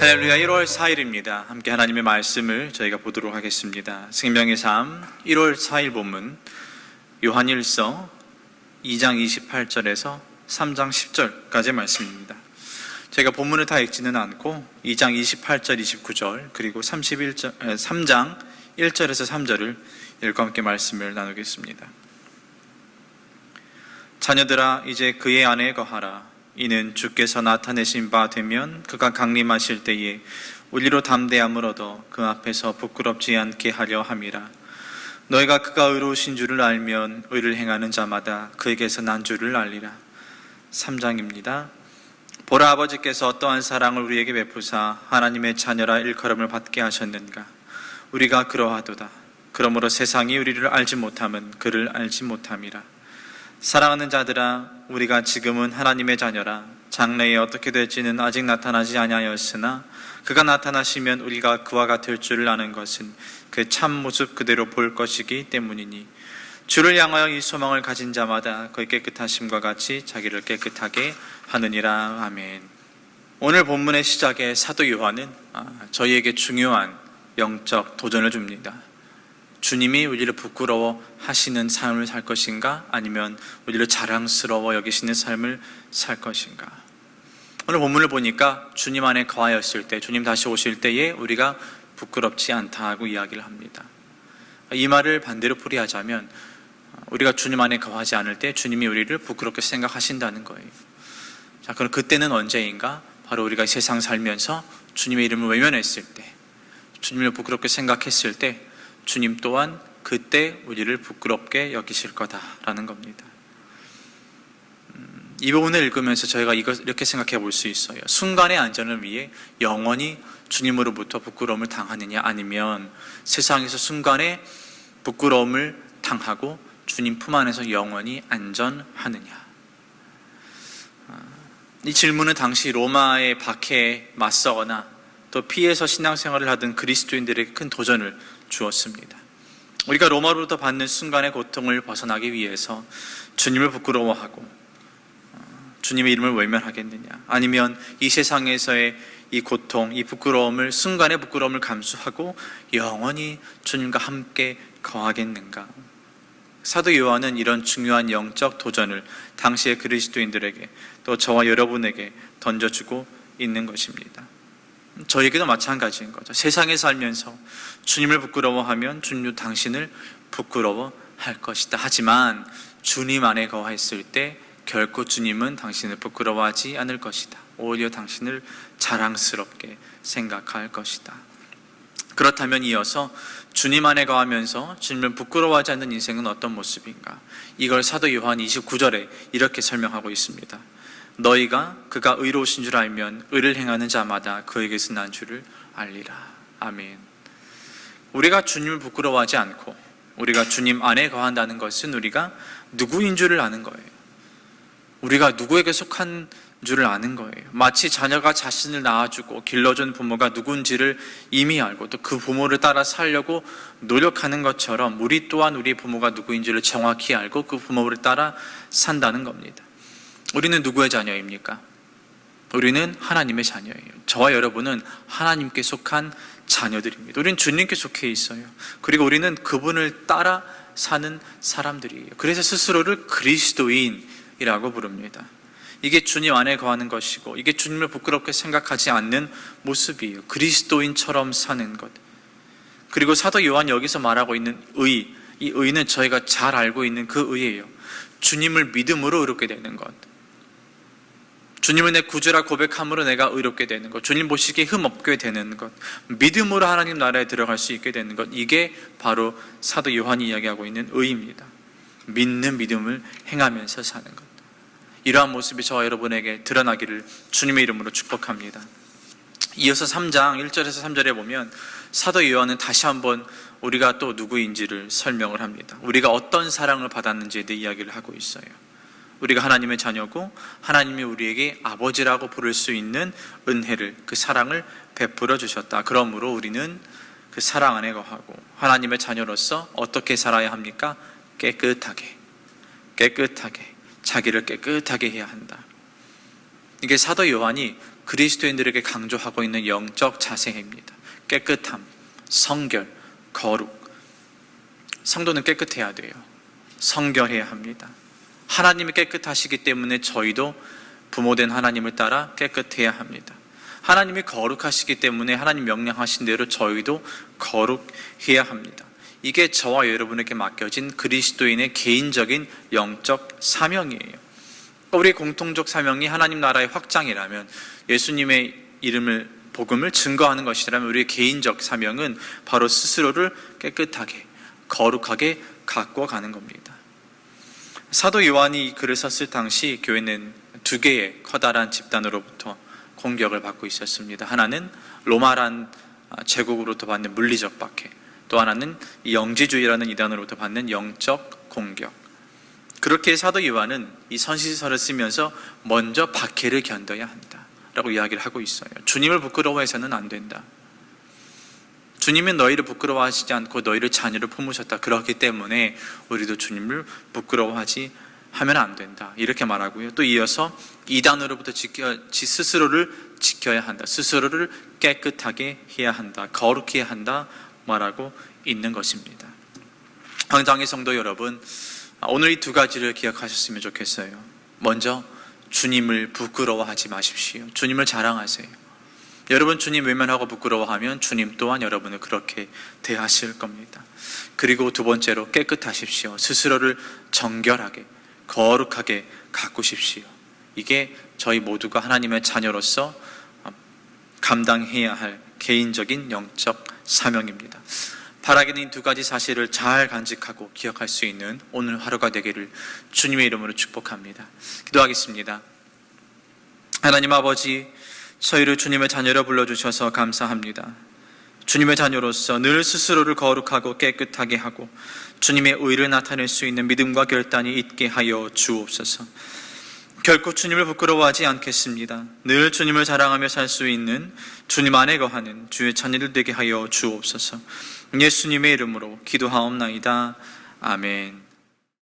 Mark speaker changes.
Speaker 1: 할렐루야. 1월 4일입니다. 함께 하나님의 말씀을 저희가 보도록 하겠습니다. 생명의 삶 1월 4일 본문 요한일서 2장 28절에서 3장 10절까지의 말씀입니다. 제가 본문을 다 읽지는 않고 2장 28절, 29절 그리고 3장 1절에서 3절을 읽고 함께 말씀을 나누겠습니다. 자녀들아, 이제 그의 안에 거하라. 이는 주께서 나타내신 바 되면 그가 강림하실 때에 우리로 담대함을 얻어 그 앞에서 부끄럽지 않게 하려 함이라. 너희가 그가 의로우신 줄을 알면 의를 행하는 자마다 그에게서 난 줄을 알리라. 3장입니다. 보라, 아버지께서 어떠한 사랑을 우리에게 베푸사 하나님의 자녀라 일컬음을 받게 하셨는가. 우리가 그러하도다. 그러므로 세상이 우리를 알지 못함은 그를 알지 못함이라. 사랑하는 자들아, 우리가 지금은 하나님의 자녀라. 장래에 어떻게 될지는 아직 나타나지 아니하였으나 그가 나타나시면 우리가 그와 같을 줄을 아는 것은 그 참 모습 그대로 볼 것이기 때문이니 주를 향하여 이 소망을 가진 자마다 그의 깨끗하심과 같이 자기를 깨끗하게 하느니라. 아멘. 오늘 본문의 시작에 사도 요한은 저희에게 중요한 영적 도전을 줍니다. 주님이 우리를 부끄러워 하시는 삶을 살 것인가, 아니면 우리를 자랑스러워 여기시는 삶을 살 것인가. 오늘 본문을 보니까 주님 안에 거하였을 때, 주님 다시 오실 때에 우리가 부끄럽지 않다고 이야기를 합니다. 이 말을 반대로 풀이하자면 우리가 주님 안에 거하지 않을 때 주님이 우리를 부끄럽게 생각하신다는 거예요. 자, 그럼 그때는 언제인가? 바로 우리가 세상 살면서 주님의 이름을 외면했을 때, 주님을 부끄럽게 생각했을 때 주님 또한 그때 우리를 부끄럽게 여기실 거다라는 겁니다. 이 부분을 읽으면서 저희가 이렇게 생각해 볼 수 있어요. 순간의 안전을 위해 영원히 주님으로부터 부끄러움을 당하느냐, 아니면 세상에서 순간에 부끄러움을 당하고 주님 품 안에서 영원히 안전하느냐. 이 질문은 당시 로마의 박해에 맞서거나 또 피해서 신앙생활을 하던 그리스도인들에게 큰 도전을 주었습니다. 우리가 로마로부터 받는 순간의 고통을 벗어나기 위해서 주님을 부끄러워하고 주님의 이름을 외면하겠느냐, 아니면 이 세상에서의 이 고통, 이 부끄러움을, 순간의 부끄러움을 감수하고 영원히 주님과 함께 거하겠는가. 사도 요한은 이런 중요한 영적 도전을 당시의 그리스도인들에게, 또 저와 여러분에게 던져주고 있는 것입니다. 저에게도 마찬가지인 거죠. 세상에 살면서 주님을 부끄러워하면 주님도 당신을 부끄러워할 것이다. 하지만 주님 안에 거하였을 때 결코 주님은 당신을 부끄러워하지 않을 것이다. 오히려 당신을 자랑스럽게 생각할 것이다. 그렇다면 이어서 주님 안에 거하면서 주님을 부끄러워하지 않는 인생은 어떤 모습인가? 이걸 사도 요한 29절에 이렇게 설명하고 있습니다. 너희가 그가 의로우신 줄 알면 의를 행하는 자마다 그에게서 난 줄을 알리라. 아멘. 우리가 주님을 부끄러워하지 않고 우리가 주님 안에 거한다는 것은 우리가 누구인 줄을 아는 거예요. 우리가 누구에게 속한 줄을 아는 거예요. 마치 자녀가 자신을 낳아주고 길러준 부모가 누군지를 이미 알고 또 그 부모를 따라 살려고 노력하는 것처럼 우리 또한 우리 부모가 누구인지를 정확히 알고 그 부모를 따라 산다는 겁니다. 우리는 누구의 자녀입니까? 우리는 하나님의 자녀예요. 저와 여러분은 하나님께 속한 자녀들입니다. 우리는 주님께 속해 있어요. 그리고 우리는 그분을 따라 사는 사람들이에요. 그래서 스스로를 그리스도인이라고 부릅니다. 이게 주님 안에 거하는 것이고, 이게 주님을 부끄럽게 생각하지 않는 모습이에요. 그리스도인처럼 사는 것. 그리고 사도 요한 여기서 말하고 있는 의, 이 의는 저희가 잘 알고 있는 그 의예요. 주님을 믿음으로 의롭게 되는 것, 주님을 내 구주라 고백함으로 내가 의롭게 되는 것, 주님 보시기에 흠없게 되는 것, 믿음으로 하나님 나라에 들어갈 수 있게 되는 것, 이게 바로 사도 요한이 이야기하고 있는 의입니다. 믿는 믿음을 행하면서 사는 것. 이러한 모습이 저와 여러분에게 드러나기를 주님의 이름으로 축복합니다. 이어서 3장 1절에서 3절에 보면 사도 요한은 다시 한번 우리가 또 누구인지를 설명을 합니다. 우리가 어떤 사랑을 받았는지에 대해 이야기를 하고 있어요. 우리가 하나님의 자녀고 하나님이 우리에게 아버지라고 부를 수 있는 은혜를, 그 사랑을 베풀어 주셨다. 그러므로 우리는 그 사랑 안에 거하고 하나님의 자녀로서 어떻게 살아야 합니까? 깨끗하게 자기를 깨끗하게 해야 한다. 이게 사도 요한이 그리스도인들에게 강조하고 있는 영적 자세입니다. 깨끗함, 성결, 거룩. 성도는 깨끗해야 돼요. 성결해야 합니다. 하나님이 깨끗하시기 때문에 저희도 부모된 하나님을 따라 깨끗해야 합니다. 하나님이 거룩하시기 때문에 하나님 명령하신 대로 저희도 거룩해야 합니다. 이게 저와 여러분에게 맡겨진 그리스도인의 개인적인 영적 사명이에요. 우리의 공통적 사명이 하나님 나라의 확장이라면, 예수님의 복음을 증거하는 것이라면, 우리의 개인적 사명은 바로 스스로를 깨끗하게, 거룩하게 갖고 가는 겁니다. 사도 요한이 이 글을 썼을 당시 교회는 두 개의 커다란 집단으로부터 공격을 받고 있었습니다. 하나는 로마란 제국으로부터 받는 물리적 박해, 또 하나는 영지주의라는 이단으로부터 받는 영적 공격. 그렇게 사도 요한은 이 선지서를 쓰면서 먼저 박해를 견뎌야 한다 라고 이야기를 하고 있어요. 주님을 부끄러워해서는 안 된다. 주님은 너희를 부끄러워하시지 않고 너희를 자녀로 품으셨다. 그렇기 때문에 우리도 주님을 부끄러워하지 하면 안 된다, 이렇게 말하고요. 또 이어서 이단으로부터 스스로를 지켜야 한다, 스스로를 깨끗하게 해야 한다, 거룩해야 한다 말하고 있는 것입니다. 황장의 성도 여러분, 오늘 이 두 가지를 기억하셨으면 좋겠어요. 먼저 주님을 부끄러워하지 마십시오. 주님을 자랑하세요. 여러분 주님 외면하고 부끄러워하면 주님 또한 여러분을 그렇게 대하실 겁니다. 그리고 두 번째로 깨끗하십시오. 스스로를 정결하게, 거룩하게 가꾸십시오. 이게 저희 모두가 하나님의 자녀로서 감당해야 할 개인적인 영적 사명입니다. 바라기는 이 두 가지 사실을 잘 간직하고 기억할 수 있는 오늘 하루가 되기를 주님의 이름으로 축복합니다. 기도하겠습니다. 하나님 아버지, 저희를 주님의 자녀로 불러주셔서 감사합니다. 주님의 자녀로서 늘 스스로를 거룩하고 깨끗하게 하고 주님의 의를 나타낼 수 있는 믿음과 결단이 있게 하여 주옵소서. 결코 주님을 부끄러워하지 않겠습니다. 늘 주님을 자랑하며 살 수 있는, 주님 안에 거하는 주의 자녀들 되게 하여 주옵소서. 예수님의 이름으로 기도하옵나이다. 아멘.